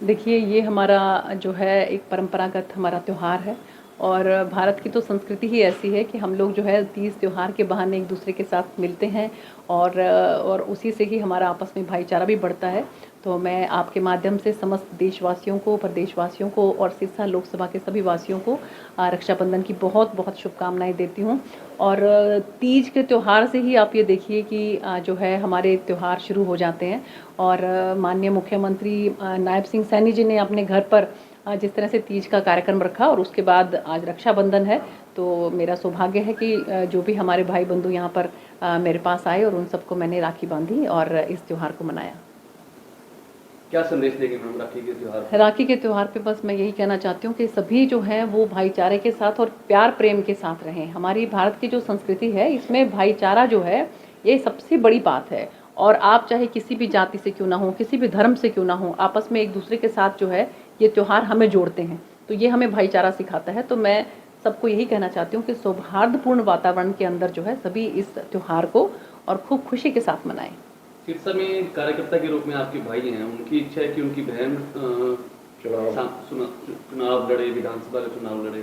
देखिए, ये हमारा जो है एक परंपरागत हमारा त्योहार है और भारत की तो संस्कृति ही ऐसी है कि हम लोग जो है तीज त्योहार के बहाने एक दूसरे के साथ मिलते हैं और उसी से ही हमारा आपस में भाईचारा भी बढ़ता है। तो मैं आपके माध्यम से समस्त देशवासियों को, प्रदेशवासियों को और सिरसा लोकसभा के सभी वासियों को रक्षाबंधन की बहुत बहुत शुभकामनाएं देती हूँ। और तीज के त्यौहार से ही आप ये देखिए कि जो है हमारे त्यौहार शुरू हो जाते हैं। और माननीय मुख्यमंत्री नायब सिंह सैनी जी ने अपने घर पर जिस तरह से तीज का कार्यक्रम रखा और उसके बाद आज रक्षाबंधन है, तो मेरा सौभाग्य है कि जो भी हमारे भाई बंधु यहाँ पर मेरे पास आए और उन सबको मैंने राखी बांधी और इस त्यौहार को मनाया। क्या संदेश देंगे मैम राखी के त्यौहार पर? राखी के त्यौहार पे बस मैं यही कहना चाहती हूँ कि सभी जो हैं वो भाईचारे के साथ और प्यार प्रेम के साथ रहें। हमारी भारत की जो संस्कृति है इसमें भाईचारा जो है ये सबसे बड़ी बात है। और आप चाहे किसी भी जाति से क्यों ना हो, किसी भी धर्म से क्यों ना हो, आपस में एक दूसरे के साथ जो है ये त्यौहार हमें जोड़ते हैं। तो ये हमें भाईचारा सिखाता है। तो मैं सबको यही कहना चाहती हूँ कि सौहार्दपूर्ण वातावरण के अंदर जो है सभी इस त्यौहार को और खूब खुशी के साथ मनाएं। सिरसा में कार्यकर्ता के रूप में आपके भाई हैं, उनकी इच्छा है कि उनकी बहन चुनाव लड़े, विधानसभा का चुनाव लड़े।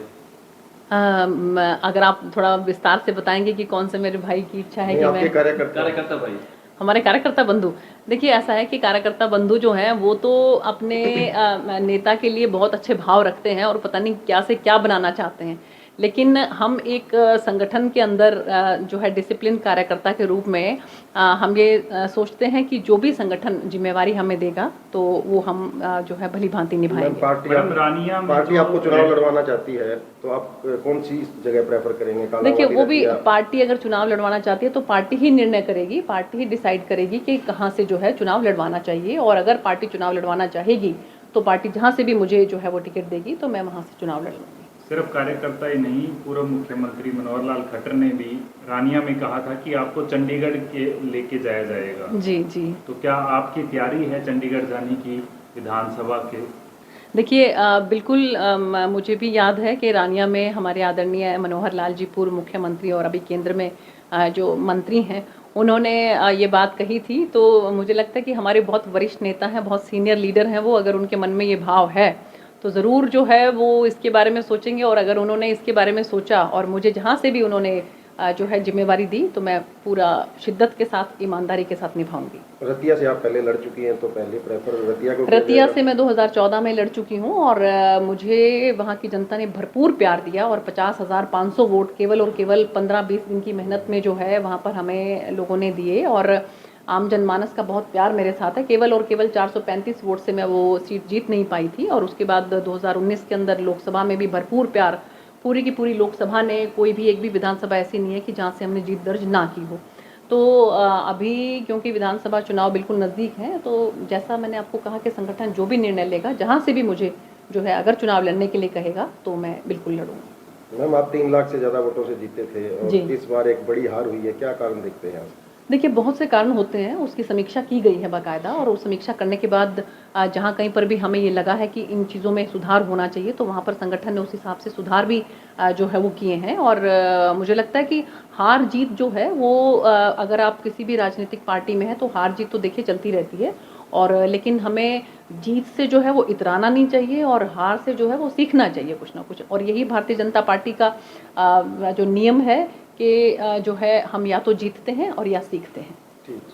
अगर आप थोड़ा विस्तार से बताएंगे कि कौन से मेरे भाई की इच्छा है कि मैं कार्यकर्ता भाई, हमारे कार्यकर्ता बंधु। देखिए, ऐसा है कि कार्यकर्ता बंधु जो हैं वो तो अपने नेता के लिए बहुत अच्छे भाव रखते हैं और पता नहीं क्या से क्या बनाना चाहते हैं। लेकिन हम एक संगठन के अंदर जो है डिसिप्लिन कार्यकर्ता के रूप में हम ये सोचते हैं कि जो भी संगठन जिम्मेवारी हमें देगा तो वो हम जो है भली भांति निभाएंगे। पार्टी आपको चुनाव लड़वाना चाहती है तो आप कौन सी जगह प्रेफर करेंगे? देखिए, वो भी पार्टी अगर चुनाव लड़वाना चाहती है तो पार्टी ही निर्णय करेगी, पार्टी ही डिसाइड करेगी कि कहाँ से जो है चुनाव लड़वाना चाहिए। और अगर पार्टी चुनाव लड़वाना चाहेगी तो पार्टी जहाँ से भी मुझे जो है वो टिकट देगी तो मैं वहाँ से चुनाव लड़ लूँगी। सिर्फ कार्यकर्ता ही नहीं, पूर्व मुख्यमंत्री मनोहर लाल खट्टर ने भी रानिया में कहा था कि आपको चंडीगढ़ के लेके जाया जाएगा। जी जी। तो क्या आपकी तैयारी है चंडीगढ़ जाने की विधानसभा के? देखिए, बिल्कुल मुझे भी याद है कि रानिया में हमारे आदरणीय मनोहर लाल जी, पूर्व मुख्यमंत्री और अभी केंद्र में जो मंत्री हैं, उन्होंने ये बात कही थी। तो मुझे लगता है कि हमारे बहुत वरिष्ठ नेता हैं, बहुत सीनियर लीडर हैं, वो अगर उनके मन में ये भाव है तो ज़रूर जो है वो इसके बारे में सोचेंगे। और अगर उन्होंने इसके बारे में सोचा और मुझे जहाँ से भी उन्होंने जो है जिम्मेवारी दी तो मैं पूरा शिद्दत के साथ, ईमानदारी के साथ निभाऊंगी। रतिया से आप पहले लड़ चुकी हैं तो पहले प्रेफर रतिया को? रतिया से मैं 2014 में लड़ चुकी हूँ और मुझे वहाँ की जनता ने भरपूर प्यार दिया और 50,500 वोट केवल और केवल 15-20 दिन की मेहनत में जो है वहाँ पर हमें लोगों ने दिए। और आम जनमानस का बहुत प्यार मेरे साथ है। केवल और केवल 435 वोट से मैं वो सीट जीत नहीं पाई थी। और उसके बाद 2019 के अंदर लोकसभा में भी भरपूर प्यार, पूरी की पूरी लोकसभा ने, कोई भी एक भी विधानसभा ऐसी नहीं है कि जहाँ से हमने जीत दर्ज ना की हो। तो अभी क्योंकि विधानसभा चुनाव बिल्कुल नज़दीक है तो जैसा मैंने आपको कहा कि संगठन जो भी निर्णय लेगा, जहाँ से भी मुझे जो है अगर चुनाव लड़ने के लिए कहेगा तो मैं बिल्कुल लड़ूंगी। मैम, आप 3 लाख से ज़्यादा वोटों से जीते थे और इस बार एक बड़ी हार हुई है, क्या कारण देखते हैं आप? देखिए, बहुत से कारण होते हैं, उसकी समीक्षा की गई है बाकायदा। और उस समीक्षा करने के बाद जहाँ कहीं पर भी हमें ये लगा है कि इन चीज़ों में सुधार होना चाहिए तो वहाँ पर संगठन ने उस हिसाब से सुधार भी जो है वो किए हैं। और मुझे लगता है कि हार जीत जो है वो अगर आप किसी भी राजनीतिक पार्टी में हैं तो हार जीत तो देखिए चलती रहती है। और लेकिन हमें जीत से जो है वो इतराना नहीं चाहिए और हार से जो है वो सीखना चाहिए कुछ ना कुछ। और यही भारतीय जनता पार्टी का जो नियम है कि जो है हम या तो जीतते हैं और या सीखते हैं। ठीक।